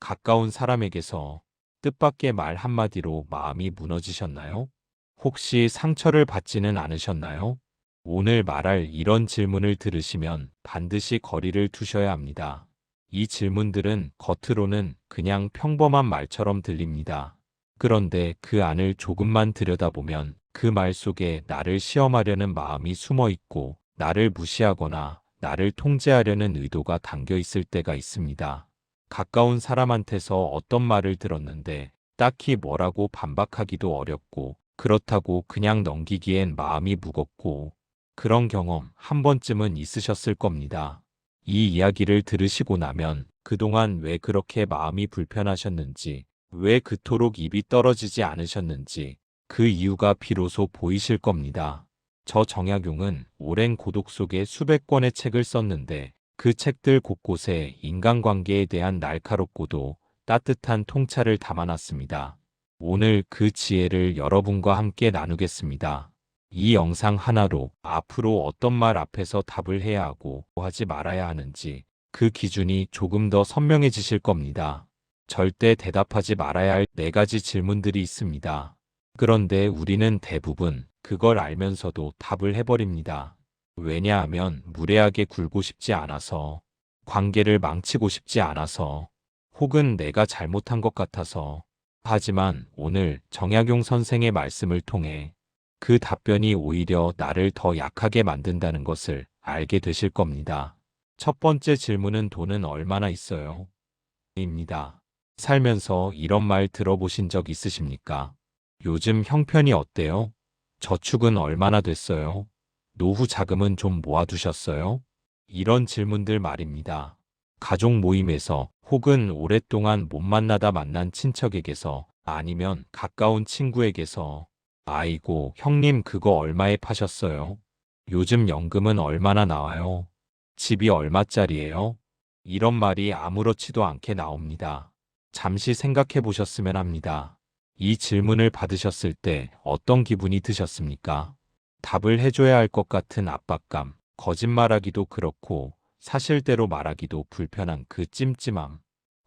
가까운 사람에게서 뜻밖의 말 한마디로 마음이 무너지셨나요? 혹시 상처를 받지는 않으셨나요? 오늘 말할 이런 질문을 들으시면 반드시 거리를 두셔야 합니다. 이 질문들은 겉으로는 그냥 평범한 말처럼 들립니다. 그런데 그 안을 조금만 들여다보면 그 말 속에 나를 시험하려는 마음이 숨어 있고 나를 무시하거나 나를 통제하려는 의도가 담겨 있을 때가 있습니다. 가까운 사람한테서 어떤 말을 들었는데 딱히 뭐라고 반박하기도 어렵고 그렇다고 그냥 넘기기엔 마음이 무겁고 그런 경험 한 번쯤은 있으셨을 겁니다. 이 이야기를 들으시고 나면 그동안 왜 그렇게 마음이 불편하셨는지, 왜 그토록 입이 떨어지지 않으셨는지 그 이유가 비로소 보이실 겁니다. 저 정약용은 오랜 고독 속에 수백 권의 책을 썼는데 그 책들 곳곳에 인간관계에 대한 날카롭고도 따뜻한 통찰을 담아놨습니다. 오늘 그 지혜를 여러분과 함께 나누겠습니다. 이 영상 하나로 앞으로 어떤 말 앞에서 답을 해야 하고 하지 말아야 하는지 그 기준이 조금 더 선명해지실 겁니다. 절대 대답하지 말아야 할 4가지 질문들이 있습니다. 그런데 우리는 대부분 그걸 알면서도 답을 해버립니다. 왜냐하면 무례하게 굴고 싶지 않아서, 관계를 망치고 싶지 않아서, 혹은 내가 잘못한 것 같아서. 하지만 오늘 정약용 선생의 말씀을 통해 그 답변이 오히려 나를 더 약하게 만든다는 것을 알게 되실 겁니다. 첫 번째 질문은 돈은 얼마나 있어요? 입니다. 살면서 이런 말 들어보신 적 있으십니까? 요즘 형편이 어때요? 저축은 얼마나 됐어요? 노후 자금은 좀 모아두셨어요? 이런 질문들 말입니다. 가족 모임에서 혹은 오랫동안 못 만나다 만난 친척에게서 아니면 가까운 친구에게서 아이고, 형님 그거 얼마에 파셨어요? 요즘 연금은 얼마나 나와요? 집이 얼마짜리예요? 이런 말이 아무렇지도 않게 나옵니다. 잠시 생각해 보셨으면 합니다. 이 질문을 받으셨을 때 어떤 기분이 드셨습니까? 답을 해줘야 할 것 같은 압박감, 거짓말하기도 그렇고 사실대로 말하기도 불편한 그 찜찜함,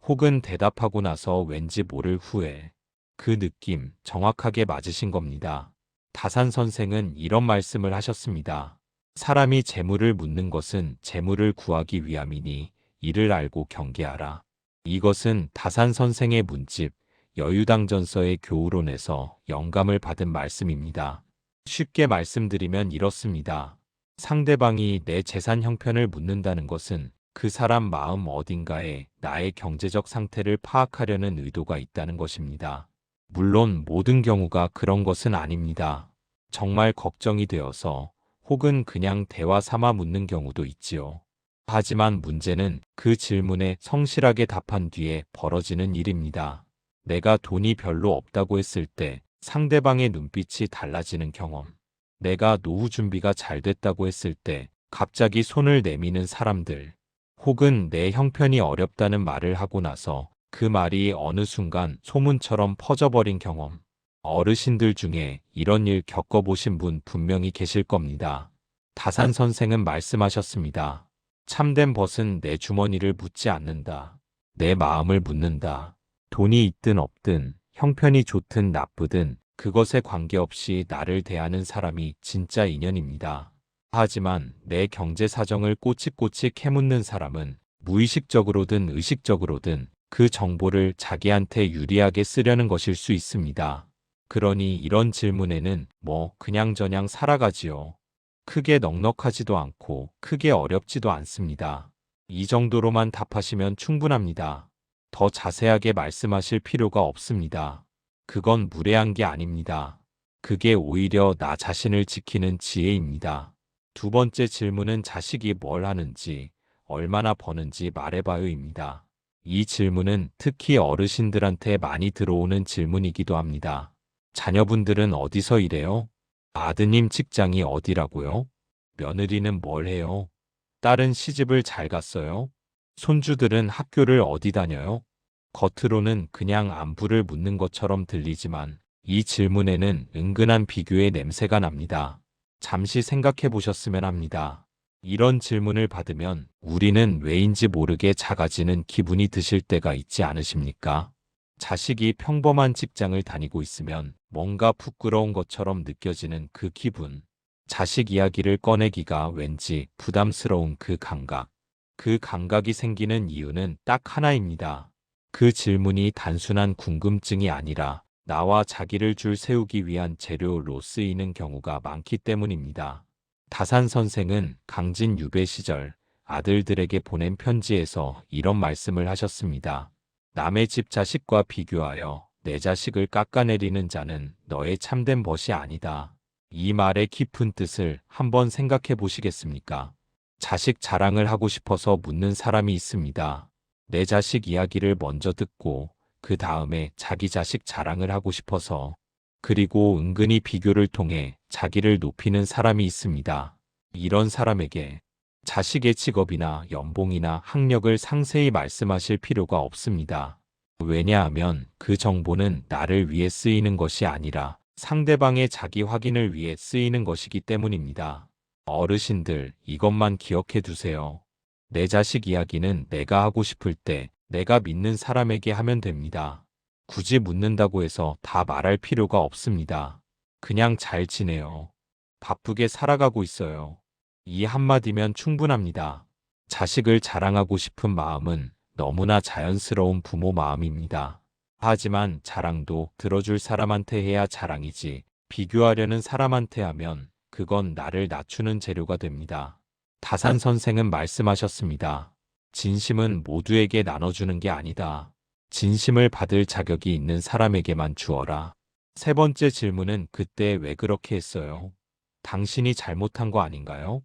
혹은 대답하고 나서 왠지 모를 후회, 그 느낌 정확하게 맞으신 겁니다. 다산 선생은 이런 말씀을 하셨습니다. 사람이 재물을 묻는 것은 재물을 구하기 위함이니 이를 알고 경계하라. 이것은 다산 선생의 문집 여유당전서의 교우론에서 영감을 받은 말씀입니다. 쉽게 말씀드리면 이렇습니다. 상대방이 내 재산 형편을 묻는다는 것은 그 사람 마음 어딘가에 나의 경제적 상태를 파악하려는 의도가 있다는 것입니다. 물론 모든 경우가 그런 것은 아닙니다. 정말 걱정이 되어서 혹은 그냥 대화 삼아 묻는 경우도 있지요. 하지만 문제는 그 질문에 성실하게 답한 뒤에 벌어지는 일입니다. 내가 돈이 별로 없다고 했을 때 상대방의 눈빛이 달라지는 경험. 내가 노후 준비가 잘 됐다고 했을 때 갑자기 손을 내미는 사람들. 혹은 내 형편이 어렵다는 말을 하고 나서 그 말이 어느 순간 소문처럼 퍼져버린 경험. 어르신들 중에 이런 일 겪어보신 분 분명히 계실 겁니다. 다산 선생은 말씀하셨습니다. 참된 벗은 내 주머니를 묻지 않는다. 내 마음을 묻는다. 돈이 있든 없든 형편이 좋든 나쁘든 그것에 관계없이 나를 대하는 사람이 진짜 인연입니다. 하지만 내 경제 사정을 꼬치꼬치 캐묻는 사람은 무의식적으로든 의식적으로든 그 정보를 자기한테 유리하게 쓰려는 것일 수 있습니다. 그러니 이런 질문에는 뭐 그냥저냥 살아가지요. 크게 넉넉하지도 않고 크게 어렵지도 않습니다. 이 정도로만 답하시면 충분합니다. 더 자세하게 말씀하실 필요가 없습니다. 그건 무례한 게 아닙니다. 그게 오히려 나 자신을 지키는 지혜입니다. 두 번째 질문은 자식이 뭘 하는지, 얼마나 버는지 말해봐요입니다. 이 질문은 특히 어르신들한테 많이 들어오는 질문이기도 합니다. 자녀분들은 어디서 일해요? 아드님 직장이 어디라고요? 며느리는 뭘 해요? 딸은 시집을 잘 갔어요? 손주들은 학교를 어디 다녀요? 겉으로는 그냥 안부를 묻는 것처럼 들리지만 이 질문에는 은근한 비교의 냄새가 납니다. 잠시 생각해 보셨으면 합니다. 이런 질문을 받으면 우리는 왜인지 모르게 작아지는 기분이 드실 때가 있지 않으십니까? 자식이 평범한 직장을 다니고 있으면 뭔가 부끄러운 것처럼 느껴지는 그 기분. 자식 이야기를 꺼내기가 왠지 부담스러운 그 감각. 그 감각이 생기는 이유는 딱 하나입니다. 그 질문이 단순한 궁금증이 아니라 나와 자기를 줄 세우기 위한 재료로 쓰이는 경우가 많기 때문입니다. 다산 선생은 강진 유배 시절 아들들에게 보낸 편지에서 이런 말씀을 하셨습니다. 남의 집 자식과 비교하여 내 자식을 깎아내리는 자는 너의 참된 벗이 아니다. 이 말의 깊은 뜻을 한번 생각해 보시겠습니까? 자식 자랑을 하고 싶어서 묻는 사람이 있습니다. 내 자식 이야기를 먼저 듣고 그 다음에 자기 자식 자랑을 하고 싶어서, 그리고 은근히 비교를 통해 자기를 높이는 사람이 있습니다. 이런 사람에게 자식의 직업이나 연봉이나 학력을 상세히 말씀하실 필요가 없습니다. 왜냐하면 그 정보는 나를 위해 쓰이는 것이 아니라 상대방의 자기 확인을 위해 쓰이는 것이기 때문입니다. 어르신들, 이것만 기억해 두세요. 내 자식 이야기는 내가 하고 싶을 때 내가 믿는 사람에게 하면 됩니다. 굳이 묻는다고 해서 다 말할 필요가 없습니다. 그냥 잘 지내요. 바쁘게 살아가고 있어요. 이 한마디면 충분합니다. 자식을 자랑하고 싶은 마음은 너무나 자연스러운 부모 마음입니다. 하지만 자랑도 들어줄 사람한테 해야 자랑이지, 비교하려는 사람한테 하면 그건 나를 낮추는 재료가 됩니다. 다산 선생은 말씀하셨습니다. 진심은 모두에게 나눠주는 게 아니다. 진심을 받을 자격이 있는 사람에게만 주어라. 세 번째 질문은 그때 왜 그렇게 했어요? 당신이 잘못한 거 아닌가요?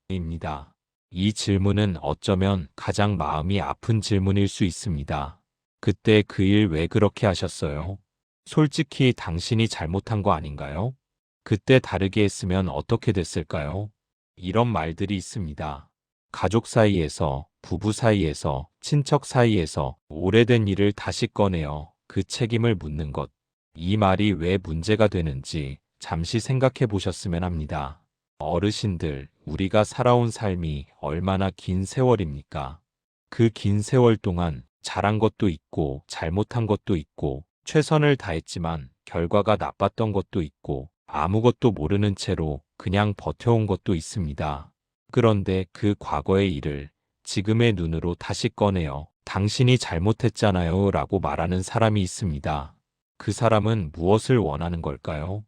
입니다. 이 질문은 어쩌면 가장 마음이 아픈 질문일 수 있습니다. 그때 그 일 왜 그렇게 하셨어요? 솔직히 당신이 잘못한 거 아닌가요? 그때 다르게 했으면 어떻게 됐을까요? 이런 말들이 있습니다. 가족 사이에서, 부부 사이에서, 친척 사이에서 오래된 일을 다시 꺼내어 그 책임을 묻는 것. 이 말이 왜 문제가 되는지 잠시 생각해 보셨으면 합니다. 어르신들, 우리가 살아온 삶이 얼마나 긴 세월입니까? 그 긴 세월 동안 잘한 것도 있고 잘못한 것도 있고 최선을 다했지만 결과가 나빴던 것도 있고 아무것도 모르는 채로 그냥 버텨온 것도 있습니다. 그런데 그 과거의 일을 지금의 눈으로 다시 꺼내어 당신이 잘못했잖아요 라고 말하는 사람이 있습니다. 그 사람은 무엇을 원하는 걸까요?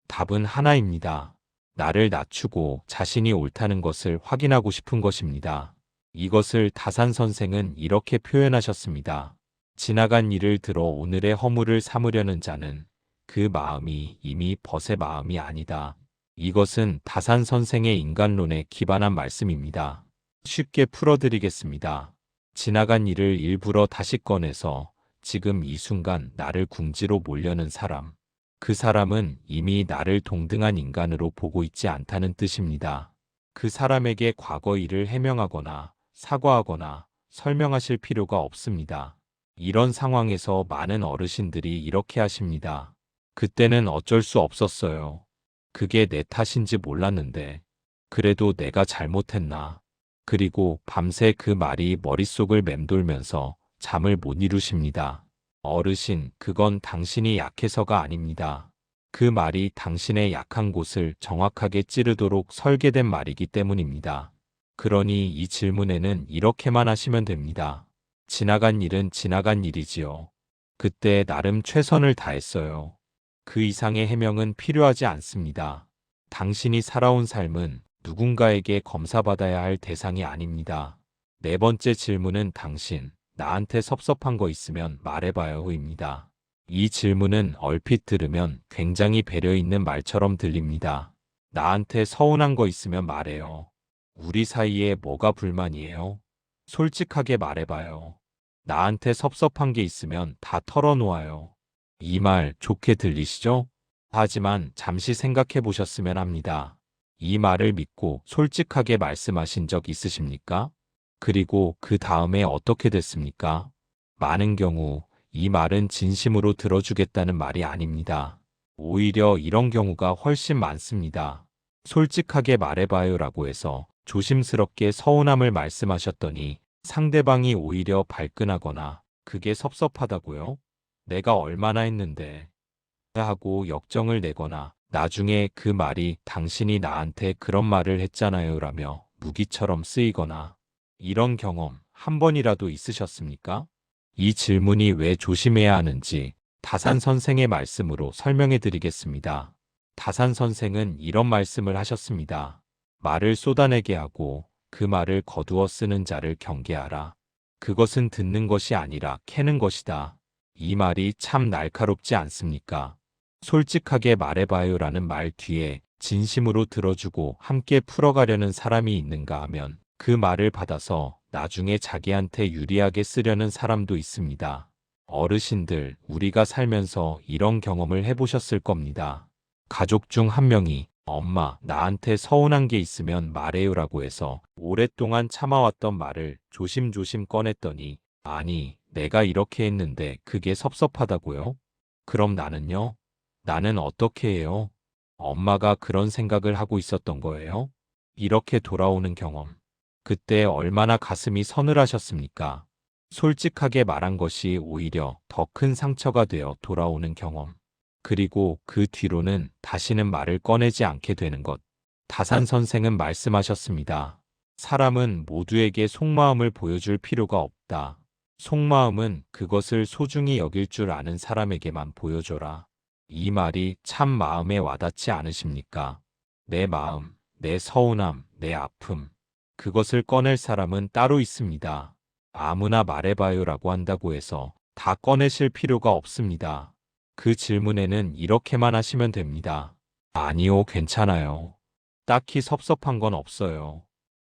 답은 하나입니다. 나를 낮추고 자신이 옳다는 것을 확인하고 싶은 것입니다. 이것을 다산 선생은 이렇게 표현하셨습니다. 지나간 일을 들어 오늘의 허물을 삼으려는 자는 그 마음이 이미 벗의 마음이 아니다. 이것은 다산 선생의 인간론에 기반한 말씀입니다. 쉽게 풀어드리겠습니다. 지나간 일을 일부러 다시 꺼내서 지금 이 순간 나를 궁지로 몰려는 사람. 그 사람은 이미 나를 동등한 인간으로 보고 있지 않다는 뜻입니다. 그 사람에게 과거 일을 해명하거나 사과하거나 설명하실 필요가 없습니다. 이런 상황에서 많은 어르신들이 이렇게 하십니다. 그때는 어쩔 수 없었어요. 그게 내 탓인지 몰랐는데. 그래도 내가 잘못했나. 그리고 밤새 그 말이 머릿속을 맴돌면서 잠을 못 이루십니다. 어르신, 그건 당신이 약해서가 아닙니다. 그 말이 당신의 약한 곳을 정확하게 찌르도록 설계된 말이기 때문입니다. 그러니 이 질문에는 이렇게만 하시면 됩니다. 지나간 일은 지나간 일이지요. 그때 나름 최선을 다했어요. 그 이상의 해명은 필요하지 않습니다. 당신이 살아온 삶은 누군가에게 검사받아야 할 대상이 아닙니다. 네 번째 질문은 당신, 나한테 섭섭한 거 있으면 말해봐요입니다. 이 질문은 얼핏 들으면 굉장히 배려 있는 말처럼 들립니다. 나한테 서운한 거 있으면 말해요. 우리 사이에 뭐가 불만이에요? 솔직하게 말해봐요. 나한테 섭섭한 게 있으면 다 털어놓아요. 이 말 좋게 들리시죠? 하지만 잠시 생각해 보셨으면 합니다. 이 말을 믿고 솔직하게 말씀하신 적 있으십니까? 그리고 그 다음에 어떻게 됐습니까? 많은 경우 이 말은 진심으로 들어주겠다는 말이 아닙니다. 오히려 이런 경우가 훨씬 많습니다. 솔직하게 말해봐요라고 해서 조심스럽게 서운함을 말씀하셨더니 상대방이 오히려 발끈하거나 그게 섭섭하다고요? 내가 얼마나 했는데 하고 역정을 내거나 나중에 그 말이 당신이 나한테 그런 말을 했잖아요 라며 무기처럼 쓰이거나 이런 경험 한 번이라도 있으셨습니까? 이 질문이 왜 조심해야 하는지 다산 선생의 말씀으로 설명해 드리겠습니다. 다산 선생은 이런 말씀을 하셨습니다. 말을 쏟아내게 하고 그 말을 거두어 쓰는 자를 경계하라. 그것은 듣는 것이 아니라 캐는 것이다. 이 말이 참 날카롭지 않습니까? 솔직하게 말해봐요 라는 말 뒤에 진심으로 들어주고 함께 풀어가려는 사람이 있는가 하면 그 말을 받아서 나중에 자기한테 유리하게 쓰려는 사람도 있습니다. 어르신들, 우리가 살면서 이런 경험을 해보셨을 겁니다. 가족 중 한 명이 엄마, 나한테 서운한 게 있으면 말해요라고 해서 오랫동안 참아왔던 말을 조심조심 꺼냈더니 아니, 내가 이렇게 했는데 그게 섭섭하다고요? 그럼 나는요? 나는 어떻게 해요? 엄마가 그런 생각을 하고 있었던 거예요? 이렇게 돌아오는 경험. 그때 얼마나 가슴이 서늘하셨습니까? 솔직하게 말한 것이 오히려 더 큰 상처가 되어 돌아오는 경험. 그리고 그 뒤로는 다시는 말을 꺼내지 않게 되는 것. 다산 선생은 말씀하셨습니다. 사람은 모두에게 속마음을 보여줄 필요가 없다. 속마음은 그것을 소중히 여길 줄 아는 사람에게만 보여줘라. 이 말이 참 마음에 와닿지 않으십니까? 내 마음, 내 서운함, 내 아픔. 그것을 꺼낼 사람은 따로 있습니다. 아무나 말해봐요라고 한다고 해서 다 꺼내실 필요가 없습니다. 그 질문에는 이렇게만 하시면 됩니다. 아니요, 괜찮아요. 딱히 섭섭한 건 없어요.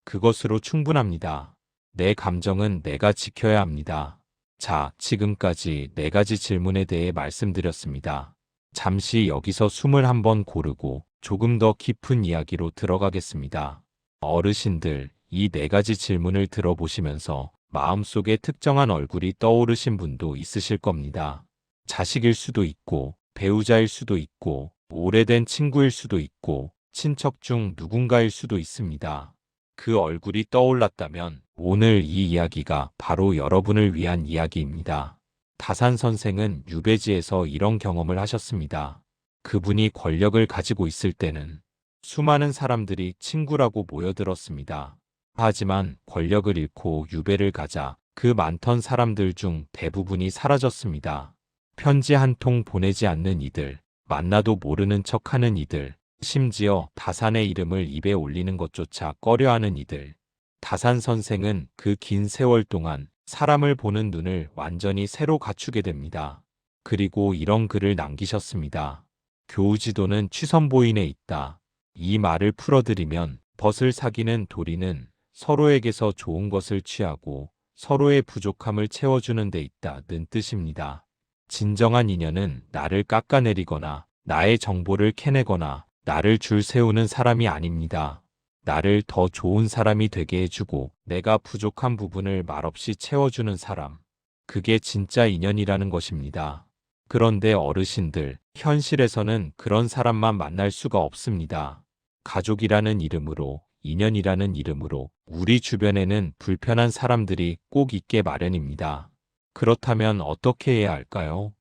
그것으로 충분합니다. 내 감정은 내가 지켜야 합니다. 자, 지금까지 4가지 질문에 대해 말씀드렸습니다. 잠시 여기서 숨을 한번 고르고 조금 더 깊은 이야기로 들어가겠습니다. 어르신들, 이 4가지 질문을 들어보시면서 마음속에 특정한 얼굴이 떠오르신 분도 있으실 겁니다. 자식일 수도 있고, 배우자일 수도 있고, 오래된 친구일 수도 있고, 친척 중 누군가일 수도 있습니다. 그 얼굴이 떠올랐다면 오늘 이 이야기가 바로 여러분을 위한 이야기입니다. 다산 선생은 유배지에서 이런 경험을 하셨습니다. 그분이 권력을 가지고 있을 때는 수많은 사람들이 친구라고 모여들었습니다. 하지만 권력을 잃고 유배를 가자 그 많던 사람들 중 대부분이 사라졌습니다. 편지 한 통 보내지 않는 이들, 만나도 모르는 척하는 이들, 심지어 다산의 이름을 입에 올리는 것조차 꺼려하는 이들. 다산 선생은 그 긴 세월 동안 사람을 보는 눈을 완전히 새로 갖추게 됩니다. 그리고 이런 글을 남기셨습니다. 교우지도는 취선보인에 있다. 이 말을 풀어드리면 벗을 사귀는 도리는 서로에게서 좋은 것을 취하고 서로의 부족함을 채워주는 데 있다는 뜻입니다. 진정한 인연은 나를 깎아내리거나 나의 정보를 캐내거나 나를 줄 세우는 사람이 아닙니다. 나를 더 좋은 사람이 되게 해주고 내가 부족한 부분을 말없이 채워주는 사람. 그게 진짜 인연이라는 것입니다. 그런데 어르신들, 현실에서는 그런 사람만 만날 수가 없습니다. 가족이라는 이름으로, 인연이라는 이름으로 우리 주변에는 불편한 사람들이 꼭 있게 마련입니다. 그렇다면 어떻게 해야 할까요?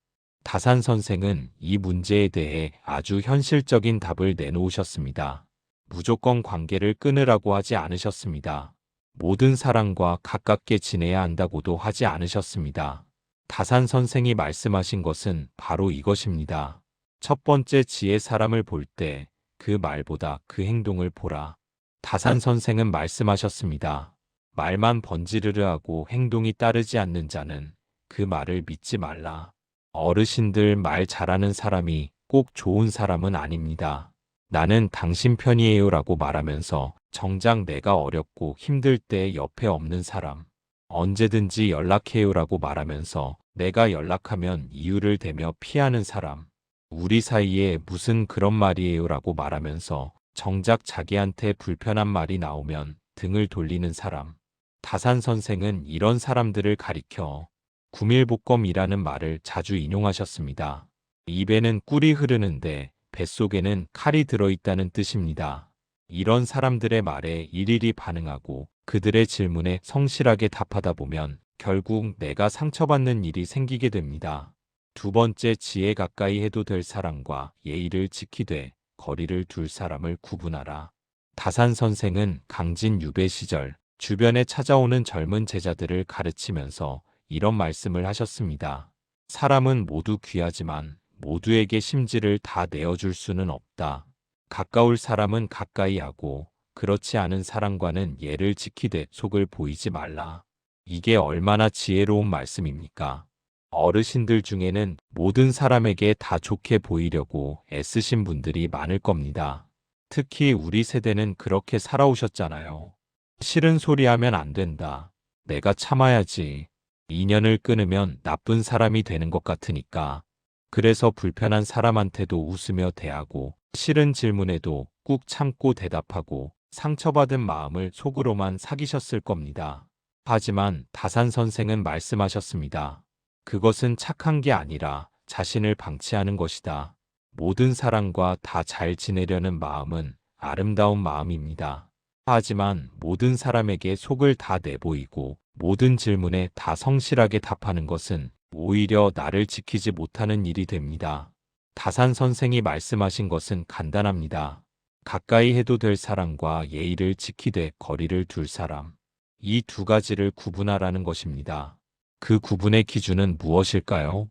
다산 선생은 이 문제에 대해 아주 현실적인 답을 내놓으셨습니다. 무조건 관계를 끊으라고 하지 않으셨습니다. 모든 사람과 가깝게 지내야 한다고도 하지 않으셨습니다. 다산 선생이 말씀하신 것은 바로 이것입니다. 첫 번째 지혜 사람을 볼 때 그 말보다 그 행동을 보라. 다산 선생은 말씀하셨습니다. 말만 번지르르 하고 행동이 따르지 않는 자는 그 말을 믿지 말라. 어르신들, 말 잘하는 사람이 꼭 좋은 사람은 아닙니다. 나는 당신 편이에요 라고 말하면서 정작 내가 어렵고 힘들 때 옆에 없는 사람. 언제든지 연락해요 라고 말하면서 내가 연락하면 이유를 대며 피하는 사람. 우리 사이에 무슨 그런 말이에요 라고 말하면서 정작 자기한테 불편한 말이 나오면 등을 돌리는 사람. 다산 선생은 이런 사람들을 가리켜 구밀복검이라는 말을 자주 인용하셨습니다. 입에는 꿀이 흐르는데 뱃속에는 칼이 들어있다는 뜻입니다. 이런 사람들의 말에 일일이 반응하고 그들의 질문에 성실하게 답하다 보면 결국 내가 상처받는 일이 생기게 됩니다. 두 번째, 지혜 가까이 해도 될 사람과 예의를 지키되 거리를 둘 사람을 구분하라. 다산 선생은 강진 유배 시절 주변에 찾아오는 젊은 제자들을 가르치면서 이런 말씀을 하셨습니다. 사람은 모두 귀하지만 모두에게 심지를 다 내어줄 수는 없다. 가까울 사람은 가까이 하고 그렇지 않은 사람과는 예를 지키되 속을 보이지 말라. 이게 얼마나 지혜로운 말씀입니까? 어르신들 중에는 모든 사람에게 다 좋게 보이려고 애쓰신 분들이 많을 겁니다. 특히 우리 세대는 그렇게 살아오셨잖아요. 싫은 소리 하면 안 된다. 내가 참아야지. 인연을 끊으면 나쁜 사람이 되는 것 같으니까. 그래서 불편한 사람한테도 웃으며 대하고 싫은 질문에도 꾹 참고 대답하고 상처받은 마음을 속으로만 사귀셨을 겁니다. 하지만 다산 선생은 말씀하셨습니다. 그것은 착한 게 아니라 자신을 방치하는 것이다. 모든 사람과 다 잘 지내려는 마음은 아름다운 마음입니다. 하지만 모든 사람에게 속을 다 내보이고 모든 질문에 다 성실하게 답하는 것은 오히려 나를 지키지 못하는 일이 됩니다. 다산 선생이 말씀하신 것은 간단합니다. 가까이 해도 될 사람과 예의를 지키되 거리를 둘 사람. 이 두 가지를 구분하라는 것입니다. 그 구분의 기준은 무엇일까요?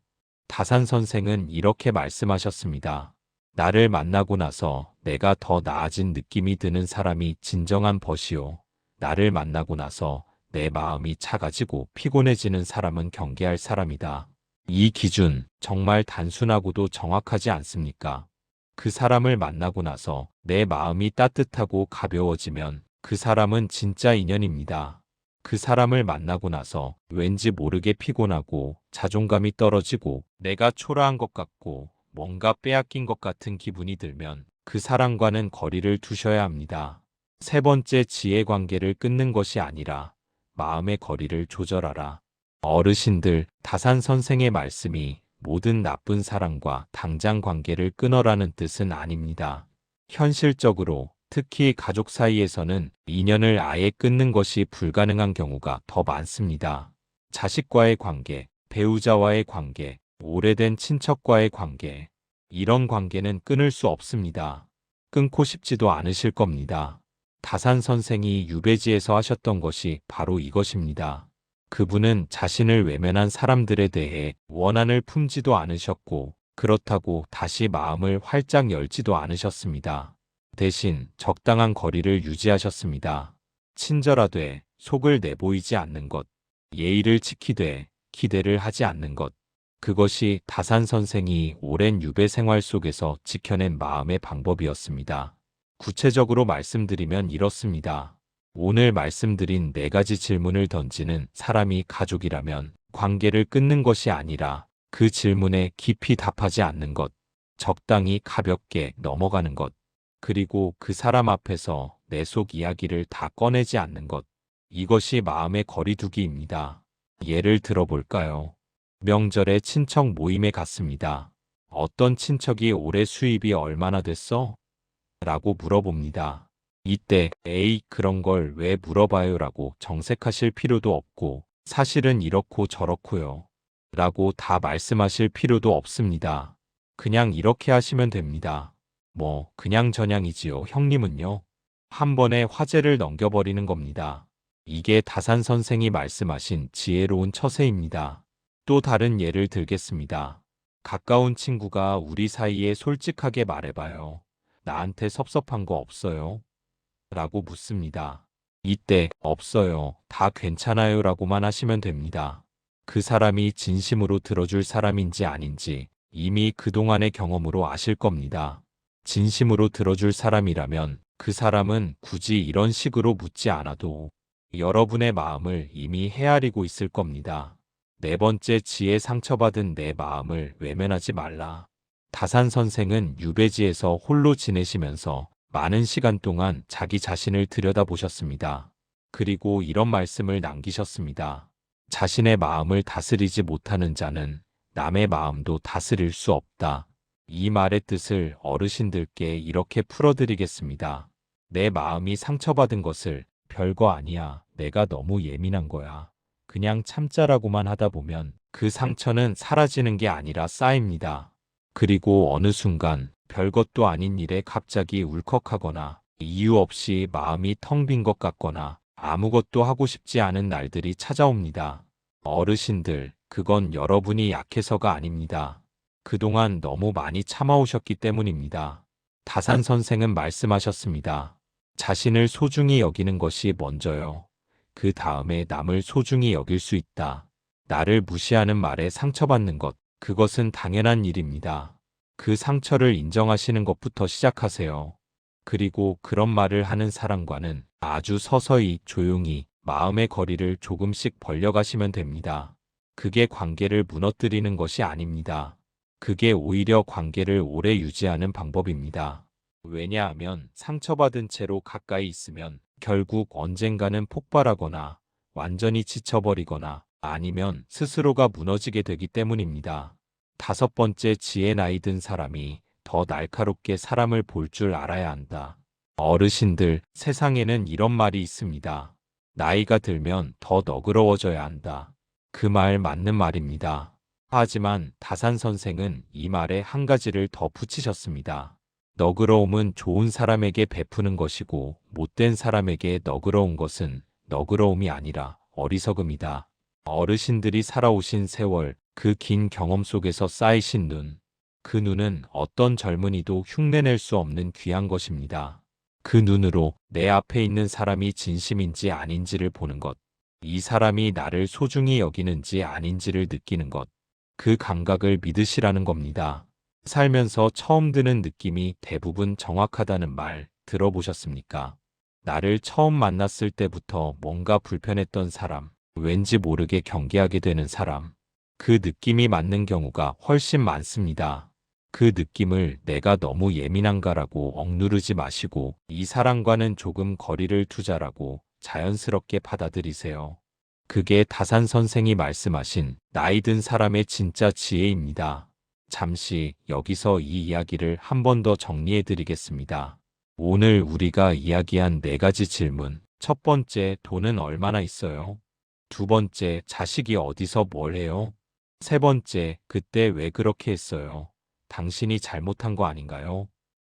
다산 선생은 이렇게 말씀하셨습니다. 나를 만나고 나서 내가 더 나아진 느낌이 드는 사람이 진정한 벗이요. 나를 만나고 나서 내 마음이 차가지고 피곤해지는 사람은 경계할 사람이다. 이 기준 정말 단순하고도 정확하지 않습니까? 그 사람을 만나고 나서 내 마음이 따뜻하고 가벼워지면 그 사람은 진짜 인연입니다. 그 사람을 만나고 나서 왠지 모르게 피곤하고 자존감이 떨어지고 내가 초라한 것 같고 뭔가 빼앗긴 것 같은 기분이 들면 그 사람과는 거리를 두셔야 합니다. 세 번째, 지혜 관계를 끊는 것이 아니라 마음의 거리를 조절하라. 어르신들, 다산 선생의 말씀이 모든 나쁜 사람과 당장 관계를 끊어라는 뜻은 아닙니다. 현실적으로 특히 가족 사이에서는 인연을 아예 끊는 것이 불가능한 경우가 더 많습니다. 자식과의 관계, 배우자와의 관계, 오래된 친척과의 관계, 이런 관계는 끊을 수 없습니다. 끊고 싶지도 않으실 겁니다. 다산 선생이 유배지에서 하셨던 것이 바로 이것입니다. 그분은 자신을 외면한 사람들에 대해 원한을 품지도 않으셨고 그렇다고 다시 마음을 활짝 열지도 않으셨습니다. 대신 적당한 거리를 유지하셨습니다. 친절하되 속을 내보이지 않는 것, 예의를 지키되 기대를 하지 않는 것. 그것이 다산 선생이 오랜 유배 생활 속에서 지켜낸 마음의 방법이었습니다. 구체적으로 말씀드리면 이렇습니다. 오늘 말씀드린 네 가지 질문을 던지는 사람이 가족이라면 관계를 끊는 것이 아니라 그 질문에 깊이 답하지 않는 것, 적당히 가볍게 넘어가는 것, 그리고 그 사람 앞에서 내 속 이야기를 다 꺼내지 않는 것. 이것이 마음의 거리두기입니다. 예를 들어볼까요? 명절에 친척 모임에 갔습니다. 어떤 친척이 올해 수입이 얼마나 됐어? 라고 물어봅니다. 이때 에이 그런 걸 왜 물어봐요 라고 정색하실 필요도 없고 사실은 이렇고 저렇고요 라고 다 말씀하실 필요도 없습니다. 그냥 이렇게 하시면 됩니다. 뭐 그냥저냥이지요. 형님은요? 한 번에 화제를 넘겨버리는 겁니다. 이게 다산 선생이 말씀하신 지혜로운 처세입니다. 또 다른 예를 들겠습니다. 가까운 친구가 우리 사이에 솔직하게 말해봐요. 나한테 섭섭한 거 없어요? 라고 묻습니다. 이때 없어요. 다 괜찮아요 라고만 하시면 됩니다. 그 사람이 진심으로 들어줄 사람인지 아닌지 이미 그동안의 경험으로 아실 겁니다. 진심으로 들어줄 사람이라면 그 사람은 굳이 이런 식으로 묻지 않아도 여러분의 마음을 이미 헤아리고 있을 겁니다. 네 번째, 지혜 상처받은 내 마음을 외면하지 말라. 다산 선생은 유배지에서 홀로 지내시면서 많은 시간 동안 자기 자신을 들여다보셨습니다. 그리고 이런 말씀을 남기셨습니다. 자신의 마음을 다스리지 못하는 자는 남의 마음도 다스릴 수 없다. 이 말의 뜻을 어르신들께 이렇게 풀어드리겠습니다. 내 마음이 상처받은 것을 별거 아니야. 내가 너무 예민한 거야. 그냥 참자라고만 하다 보면 그 상처는 사라지는 게 아니라 쌓입니다. 그리고 어느 순간 별것도 아닌 일에 갑자기 울컥하거나 이유 없이 마음이 텅 빈 것 같거나 아무것도 하고 싶지 않은 날들이 찾아옵니다. 어르신들, 그건 여러분이 약해서가 아닙니다. 그동안 너무 많이 참아오셨기 때문입니다. 다산 선생은 말씀하셨습니다. 자신을 소중히 여기는 것이 먼저요. 그 다음에 남을 소중히 여길 수 있다. 나를 무시하는 말에 상처받는 것, 그것은 당연한 일입니다. 그 상처를 인정하시는 것부터 시작하세요. 그리고 그런 말을 하는 사람과는 아주 서서히 조용히 마음의 거리를 조금씩 벌려가시면 됩니다. 그게 관계를 무너뜨리는 것이 아닙니다. 그게 오히려 관계를 오래 유지하는 방법입니다. 왜냐하면 상처받은 채로 가까이 있으면 결국 언젠가는 폭발하거나 완전히 지쳐버리거나 아니면 스스로가 무너지게 되기 때문입니다. 다섯 번째, 지혜. 나이 든 사람이 더 날카롭게 사람을 볼 줄 알아야 한다. 어르신들, 세상에는 이런 말이 있습니다. 나이가 들면 더 너그러워져야 한다. 그 말 맞는 말입니다. 하지만 다산 선생은 이 말에 한 가지를 더 붙이셨습니다. 너그러움은 좋은 사람에게 베푸는 것이고 못된 사람에게 너그러운 것은 너그러움이 아니라 어리석음이다. 어르신들이 살아오신 세월, 그 긴 경험 속에서 쌓이신 눈, 그 눈은 어떤 젊은이도 흉내낼 수 없는 귀한 것입니다. 그 눈으로 내 앞에 있는 사람이 진심인지 아닌지를 보는 것, 이 사람이 나를 소중히 여기는지 아닌지를 느끼는 것, 그 감각을 믿으시라는 겁니다. 살면서 처음 드는 느낌이 대부분 정확하다는 말 들어보셨습니까? 나를 처음 만났을 때부터 뭔가 불편했던 사람, 왠지 모르게 경계하게 되는 사람, 그 느낌이 맞는 경우가 훨씬 많습니다. 그 느낌을 내가 너무 예민한가라고 억누르지 마시고 이 사람과는 조금 거리를 두자라고 자연스럽게 받아들이세요. 그게 다산 선생이 말씀하신 나이 든 사람의 진짜 지혜입니다. 잠시 여기서 이 이야기를 한 번 더 정리해 드리겠습니다. 오늘 우리가 이야기한 네 가지 질문. 첫 번째, 돈은 얼마나 있어요? 두 번째, 자식이 어디서 뭘 해요? 세 번째, 그때 왜 그렇게 했어요? 당신이 잘못한 거 아닌가요?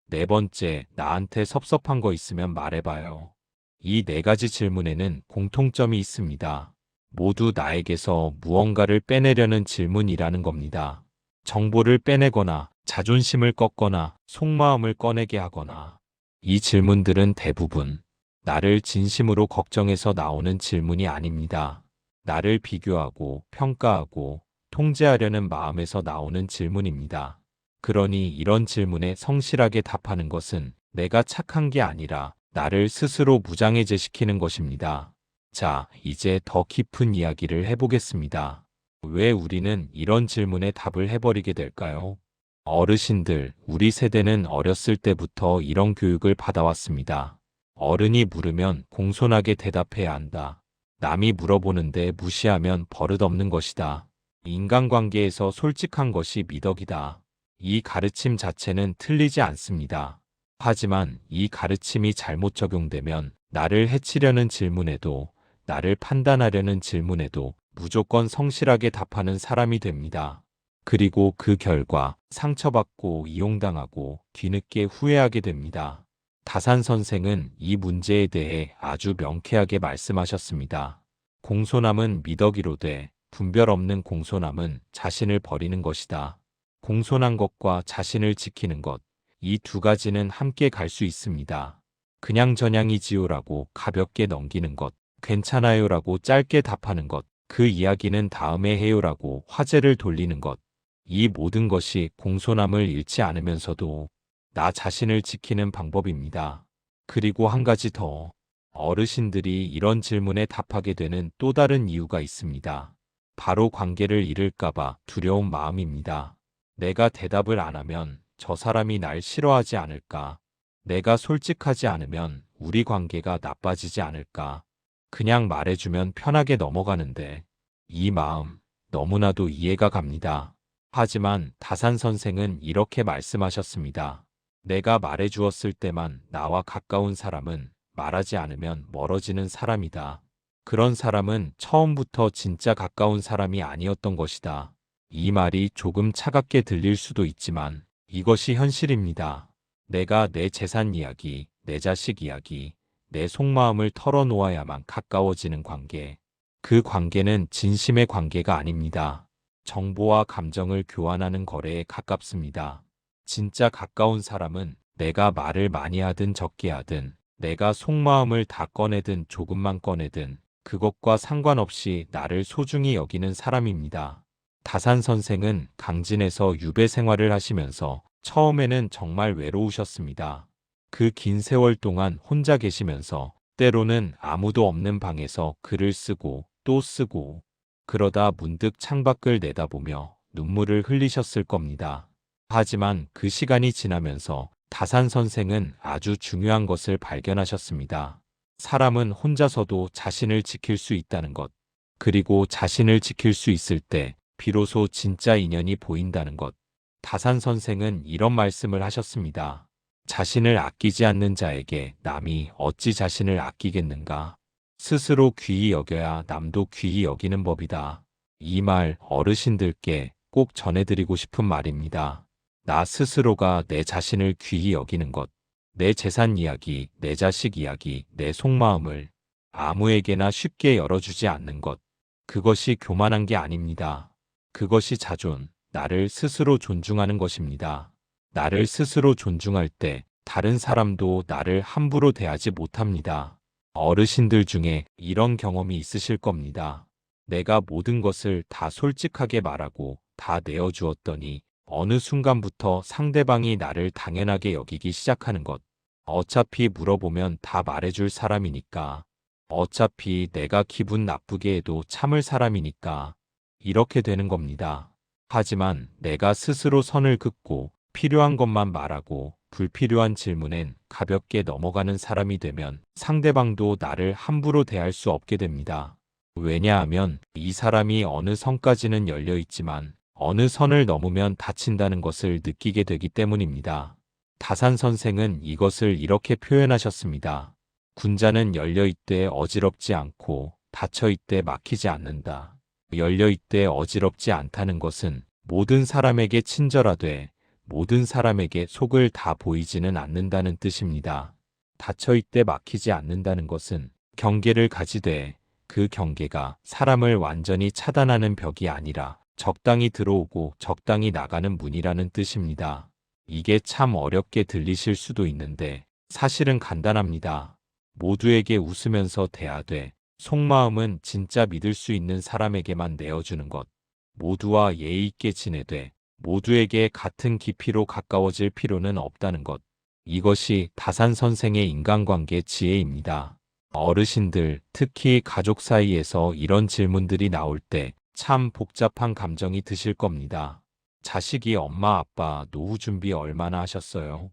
네 번째, 나한테 섭섭한 거 있으면 말해봐요. 이 네 가지 질문에는 공통점이 있습니다. 모두 나에게서 무언가를 빼내려는 질문이라는 겁니다. 정보를 빼내거나 자존심을 꺾거나 속마음을 꺼내게 하거나 이 질문들은 대부분 나를 진심으로 걱정해서 나오는 질문이 아닙니다. 나를 비교하고 평가하고 통제하려는 마음에서 나오는 질문입니다. 그러니 이런 질문에 성실하게 답하는 것은 내가 착한 게 아니라 나를 스스로 무장해제시키는 것입니다. 자, 이제 더 깊은 이야기를 해보겠습니다. 왜 우리는 이런 질문에 답을 해버리게 될까요? 어르신들, 우리 세대는 어렸을 때부터 이런 교육을 받아왔습니다. 어른이 물으면 공손하게 대답해야 한다. 남이 물어보는데 무시하면 버릇없는 것이다. 인간관계에서 솔직한 것이 미덕이다. 이 가르침 자체는 틀리지 않습니다. 하지만 이 가르침이 잘못 적용되면 나를 해치려는 질문에도 나를 판단하려는 질문에도 무조건 성실하게 답하는 사람이 됩니다. 그리고 그 결과 상처받고 이용당하고 뒤늦게 후회하게 됩니다. 다산 선생은 이 문제에 대해 아주 명쾌하게 말씀하셨습니다. 공손함은 미덕이로되 분별 없는 공손함은 자신을 버리는 것이다. 공손한 것과 자신을 지키는 것, 이 두 가지는 함께 갈 수 있습니다. 그냥 저냥이지요라고 가볍게 넘기는 것, 괜찮아요라고 짧게 답하는 것, 그 이야기는 다음에 해요라고 화제를 돌리는 것, 이 모든 것이 공손함을 잃지 않으면서도 나 자신을 지키는 방법입니다. 그리고 한 가지 더, 어르신들이 이런 질문에 답하게 되는 또 다른 이유가 있습니다. 바로 관계를 잃을까봐 두려운 마음입니다. 내가 대답을 안 하면 저 사람이 날 싫어하지 않을까? 내가 솔직하지 않으면 우리 관계가 나빠지지 않을까? 그냥 말해주면 편하게 넘어가는데 이 마음 너무나도 이해가 갑니다. 하지만 다산 선생은 이렇게 말씀하셨습니다. 내가 말해 주었을 때만 나와 가까운 사람은 말하지 않으면 멀어지는 사람이다. 그런 사람은 처음부터 진짜 가까운 사람이 아니었던 것이다. 이 말이 조금 차갑게 들릴 수도 있지만 이것이 현실입니다. 내가 내 재산 이야기, 내 자식 이야기, 내 속마음을 털어놓아야만 가까워지는 관계. 그 관계는 진심의 관계가 아닙니다. 정보와 감정을 교환하는 거래에 가깝습니다. 진짜 가까운 사람은 내가 말을 많이 하든 적게 하든, 내가 속마음을 다 꺼내든 조금만 꺼내든, 그것과 상관없이 나를 소중히 여기는 사람입니다. 다산 선생은 강진에서 유배 생활을 하시면서 처음에는 정말 외로우셨습니다. 그 긴 세월 동안 혼자 계시면서 때로는 아무도 없는 방에서 글을 쓰고 또 쓰고 그러다 문득 창밖을 내다보며 눈물을 흘리셨을 겁니다. 하지만 그 시간이 지나면서 다산 선생은 아주 중요한 것을 발견하셨습니다. 사람은 혼자서도 자신을 지킬 수 있다는 것, 그리고 자신을 지킬 수 있을 때 비로소 진짜 인연이 보인다는 것. 다산 선생은 이런 말씀을 하셨습니다. 자신을 아끼지 않는 자에게 남이 어찌 자신을 아끼겠는가? 스스로 귀히 여겨야 남도 귀히 여기는 법이다. 이 말 어르신들께 꼭 전해드리고 싶은 말입니다. 나 스스로가 내 자신을 귀히 여기는 것, 내 재산 이야기, 내 자식 이야기, 내 속마음을 아무에게나 쉽게 열어주지 않는 것. 그것이 교만한 게 아닙니다. 그것이 자존, 나를 스스로 존중하는 것입니다. 나를 스스로 존중할 때 다른 사람도 나를 함부로 대하지 못합니다. 어르신들 중에 이런 경험이 있으실 겁니다. 내가 모든 것을 다 솔직하게 말하고 다 내어주었더니 어느 순간부터 상대방이 나를 당연하게 여기기 시작하는 것. 어차피 물어보면 다 말해줄 사람이니까. 어차피 내가 기분 나쁘게 해도 참을 사람이니까. 이렇게 되는 겁니다. 하지만 내가 스스로 선을 긋고 필요한 것만 말하고 불필요한 질문엔 가볍게 넘어가는 사람이 되면 상대방도 나를 함부로 대할 수 없게 됩니다. 왜냐하면 이 사람이 어느 선까지는 열려 있지만 어느 선을 넘으면 다친다는 것을 느끼게 되기 때문입니다. 다산 선생은 이것을 이렇게 표현하셨습니다. 군자는 열려 있되 어지럽지 않고 닫혀 있되 막히지 않는다. 열려 있되 어지럽지 않다는 것은 모든 사람에게 친절하되 모든 사람에게 속을 다 보이지는 않는다는 뜻입니다. 닫혀 있되 막히지 않는다는 것은 경계를 가지되 그 경계가 사람을 완전히 차단하는 벽이 아니라 적당히 들어오고 적당히 나가는 문이라는 뜻입니다. 이게 참 어렵게 들리실 수도 있는데 사실은 간단합니다. 모두에게 웃으면서 대하되 속마음은 진짜 믿을 수 있는 사람에게만 내어주는 것. 모두와 예의 있게 지내되 모두에게 같은 깊이로 가까워질 필요는 없다는 것. 이것이 다산 선생의 인간관계 지혜입니다. 어르신들, 특히 가족 사이에서 이런 질문들이 나올 때 참 복잡한 감정이 드실 겁니다. 자식이 엄마 아빠 노후 준비 얼마나 하셨어요?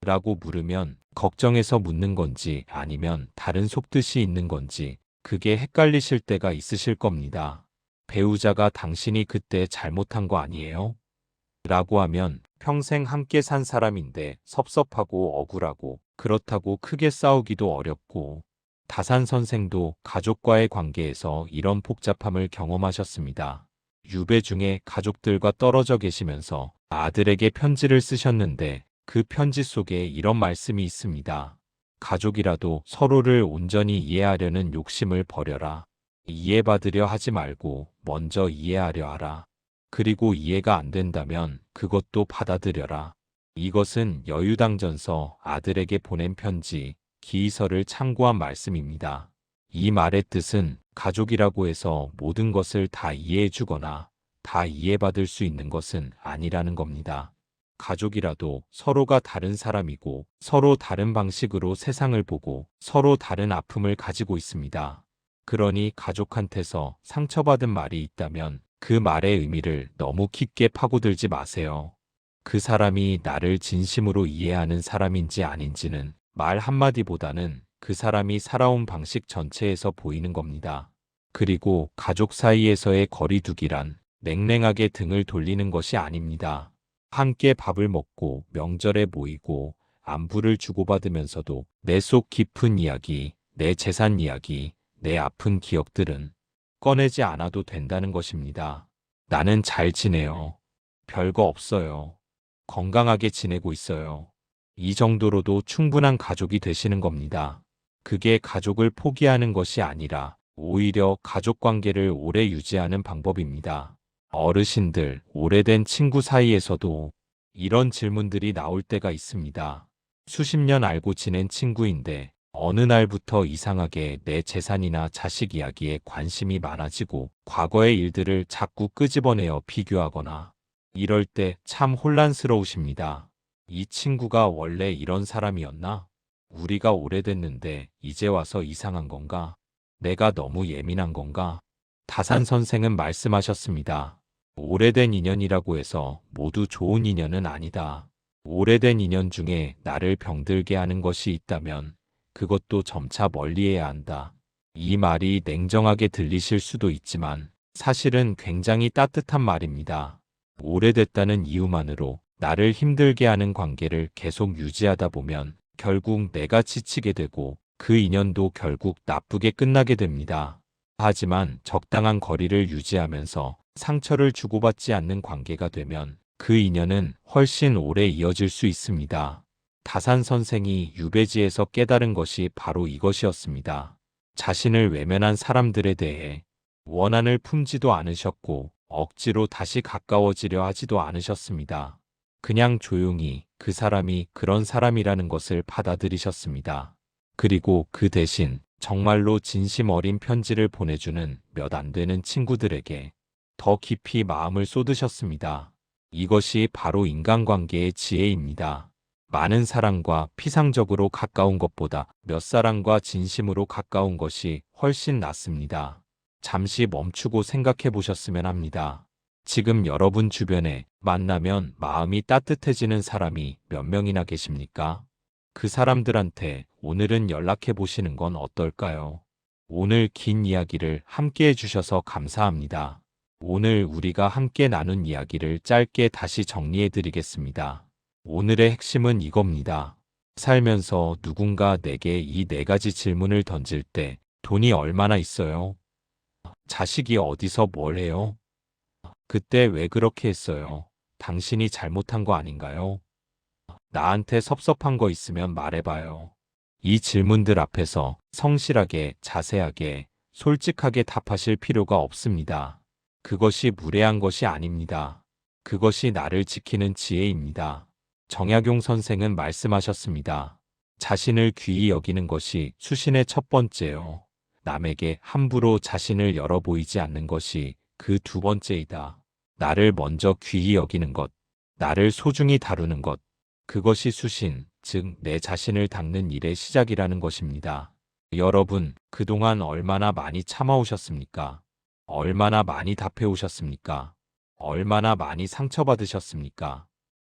라고 물으면 걱정해서 묻는 건지 아니면 다른 속뜻이 있는 건지 그게 헷갈리실 때가 있으실 겁니다. 배우자가 당신이 그때 잘못한 거 아니에요? 라고 하면 평생 함께 산 사람인데 섭섭하고 억울하고 그렇다고 크게 싸우기도 어렵고 다산 선생도 가족과의 관계에서 이런 복잡함을 경험하셨습니다. 유배 중에 가족들과 떨어져 계시면서 아들에게 편지를 쓰셨는데 그 편지 속에 이런 말씀이 있습니다. 가족이라도 서로를 온전히 이해하려는 욕심을 버려라. 이해받으려 하지 말고 먼저 이해하려 하라. 그리고 이해가 안 된다면 그것도 받아들여라. 이것은 여유당전서 아들에게 보낸 편지, 기이서를 참고한 말씀입니다. 이 말의 뜻은 가족이라고 해서 모든 것을 다 이해해주거나 다 이해받을 수 있는 것은 아니라는 겁니다. 가족이라도 서로가 다른 사람이고 서로 다른 방식으로 세상을 보고 서로 다른 아픔을 가지고 있습니다. 그러니 가족한테서 상처받은 말이 있다면 그 말의 의미를 너무 깊게 파고들지 마세요. 그 사람이 나를 진심으로 이해하는 사람인지 아닌지는 말 한마디보다는 그 사람이 살아온 방식 전체에서 보이는 겁니다. 그리고 가족 사이에서의 거리두기란 냉랭하게 등을 돌리는 것이 아닙니다. 함께 밥을 먹고 명절에 모이고 안부를 주고받으면서도 내 속 깊은 이야기, 내 재산 이야기, 내 아픈 기억들은 꺼내지 않아도 된다는 것입니다. 나는 잘 지내요. 별거 없어요. 건강하게 지내고 있어요. 이 정도로도 충분한 가족이 되시는 겁니다. 그게 가족을 포기하는 것이 아니라 오히려 가족 관계를 오래 유지하는 방법입니다. 어르신들, 오래된 친구 사이에서도 이런 질문들이 나올 때가 있습니다. 수십 년 알고 지낸 친구인데 어느 날부터 이상하게 내 재산이나 자식 이야기에 관심이 많아지고 과거의 일들을 자꾸 끄집어내어 비교하거나 이럴 때 참 혼란스러우십니다. 이 친구가 원래 이런 사람이었나? 우리가 오래됐는데 이제 와서 이상한 건가? 내가 너무 예민한 건가? 다산 선생은 말씀하셨습니다. 오래된 인연이라고 해서 모두 좋은 인연은 아니다. 오래된 인연 중에 나를 병들게 하는 것이 있다면 그것도 점차 멀리해야 한다. 이 말이 냉정하게 들리실 수도 있지만 사실은 굉장히 따뜻한 말입니다. 오래됐다는 이유만으로 나를 힘들게 하는 관계를 계속 유지하다 보면 결국 내가 지치게 되고 그 인연도 결국 나쁘게 끝나게 됩니다. 하지만 적당한 거리를 유지하면서 상처를 주고받지 않는 관계가 되면 그 인연은 훨씬 오래 이어질 수 있습니다. 다산 선생이 유배지에서 깨달은 것이 바로 이것이었습니다. 자신을 외면한 사람들에 대해 원한을 품지도 않으셨고 억지로 다시 가까워지려 하지도 않으셨습니다. 그냥 조용히 그 사람이 그런 사람이라는 것을 받아들이셨습니다. 그리고 그 대신 정말로 진심 어린 편지를 보내주는 몇 안 되는 친구들에게 더 깊이 마음을 쏟으셨습니다. 이것이 바로 인간관계의 지혜입니다. 많은 사랑과 피상적으로 가까운 것보다 몇 사람과 진심으로 가까운 것이 훨씬 낫습니다. 잠시 멈추고 생각해 보셨으면 합니다. 지금 여러분 주변에 만나면 마음이 따뜻해지는 사람이 몇 명이나 계십니까? 그 사람들한테 오늘은 연락해 보시는 건 어떨까요? 오늘 긴 이야기를 함께 해주셔서 감사합니다. 오늘 우리가 함께 나눈 이야기를 짧게 다시 정리해 드리겠습니다. 오늘의 핵심은 이겁니다. 살면서 누군가 내게 이 네 가지 질문을 던질 때 돈이 얼마나 있어요? 자식이 어디서 뭘 해요? 그때 왜 그렇게 했어요? 당신이 잘못한 거 아닌가요? 나한테 섭섭한 거 있으면 말해봐요. 이 질문들 앞에서 성실하게, 자세하게, 솔직하게 답하실 필요가 없습니다. 그것이 무례한 것이 아닙니다. 그것이 나를 지키는 지혜입니다. 정약용 선생은 말씀하셨습니다. 자신을 귀히 여기는 것이 수신의 첫 번째요. 남에게 함부로 자신을 열어 보이지 않는 것이 그 두 번째이다. 나를 먼저 귀히 여기는 것, 나를 소중히 다루는 것, 그것이 수신, 즉 내 자신을 닦는 일의 시작이라는 것입니다. 여러분, 그동안 얼마나 많이 참아오셨습니까? 얼마나 많이 답해오셨습니까? 얼마나 많이 상처받으셨습니까?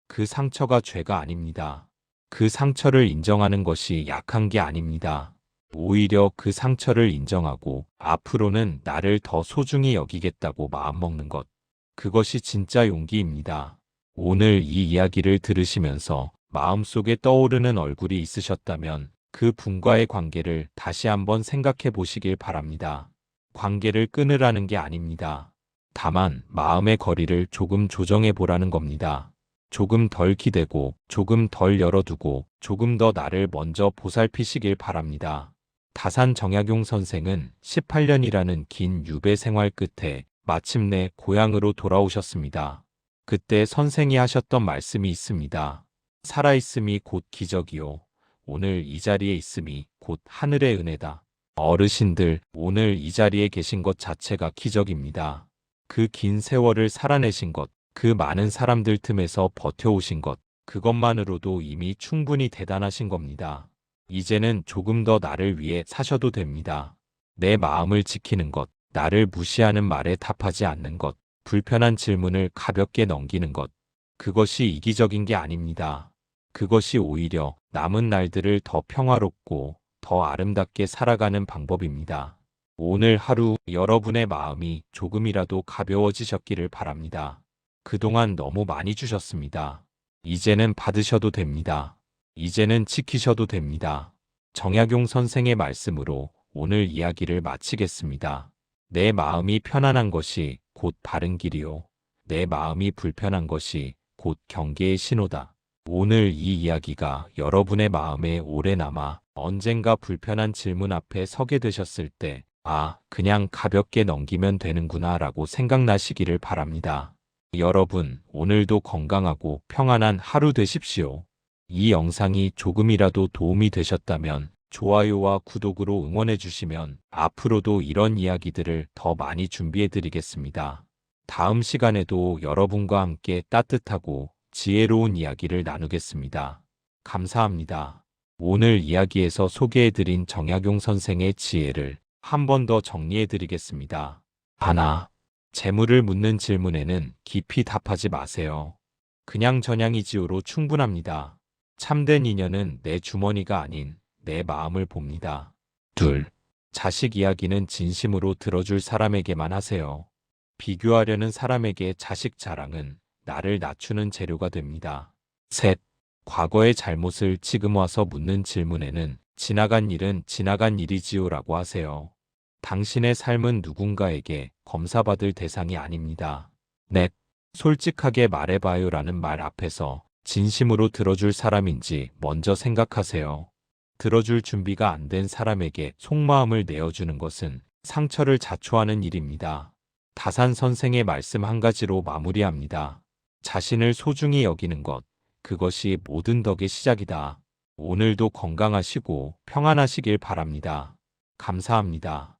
그 상처가 죄가 아닙니다. 그 상처를 인정하는 것이 약한 게 아닙니다. 오히려 그 상처를 인정하고 앞으로는 나를 더 소중히 여기겠다고 마음먹는 것. 그것이 진짜 용기입니다. 오늘 이 이야기를 들으시면서 마음속에 떠오르는 얼굴이 있으셨다면 그 분과의 관계를 다시 한번 생각해 보시길 바랍니다. 관계를 끊으라는 게 아닙니다. 다만 마음의 거리를 조금 조정해 보라는 겁니다. 조금 덜 기대고 조금 덜 열어두고 조금 더 나를 먼저 보살피시길 바랍니다. 다산 정약용 선생은 18년이라는 긴 유배 생활 끝에 마침내 고향으로 돌아오셨습니다. 그때 선생이 하셨던 말씀이 있습니다. 살아있음이 곧 기적이요. 오늘 이 자리에 있음이 곧 하늘의 은혜다. 어르신들, 오늘 이 자리에 계신 것 자체가 기적입니다. 그 긴 세월을 살아내신 것, 그 많은 사람들 틈에서 버텨오신 것, 그것만으로도 이미 충분히 대단하신 겁니다. 이제는 조금 더 나를 위해 사셔도 됩니다. 내 마음을 지키는 것, 나를 무시하는 말에 답하지 않는 것, 불편한 질문을 가볍게 넘기는 것, 그것이 이기적인 게 아닙니다. 그것이 오히려 남은 날들을 더 평화롭고 더 아름답게 살아가는 방법입니다. 오늘 하루 여러분의 마음이 조금이라도 가벼워지셨기를 바랍니다. 그동안 너무 많이 주셨습니다. 이제는 받으셔도 됩니다. 이제는 지키셔도 됩니다. 정약용 선생의 말씀으로 오늘 이야기를 마치겠습니다. 내 마음이 편안한 것이 곧 바른 길이요. 내 마음이 불편한 것이 곧 경계의 신호다. 오늘 이 이야기가 여러분의 마음에 오래 남아 언젠가 불편한 질문 앞에 서게 되셨을 때, 아, 그냥 가볍게 넘기면 되는구나 라고 생각나시기를 바랍니다. 여러분, 오늘도 건강하고 평안한 하루 되십시오. 이 영상이 조금이라도 도움이 되셨다면 좋아요와 구독으로 응원해 주시면 앞으로도 이런 이야기들을 더 많이 준비해 드리겠습니다. 다음 시간에도 여러분과 함께 따뜻하고 지혜로운 이야기를 나누겠습니다. 감사합니다. 오늘 이야기에서 소개해 드린 정약용 선생의 지혜를 한 번 더 정리해 드리겠습니다. 하나, 재물을 묻는 질문에는 깊이 답하지 마세요. 그냥 전향이지요로 충분합니다. 참된 인연은 내 주머니가 아닌 내 마음을 봅니다. 둘, 자식 이야기는 진심으로 들어줄 사람에게만 하세요. 비교하려는 사람에게 자식 자랑은 나를 낮추는 재료가 됩니다. 셋, 과거의 잘못을 지금 와서 묻는 질문에는 지나간 일은 지나간 일이지요라고 하세요. 당신의 삶은 누군가에게 검사받을 대상이 아닙니다. 넷, 솔직하게 말해봐요라는 말 앞에서 진심으로 들어줄 사람인지 먼저 생각하세요. 들어줄 준비가 안 된 사람에게 속마음을 내어주는 것은 상처를 자초하는 일입니다. 다산 선생의 말씀 한 가지로 마무리합니다. 자신을 소중히 여기는 것, 그것이 모든 덕의 시작이다. 오늘도 건강하시고 평안하시길 바랍니다. 감사합니다.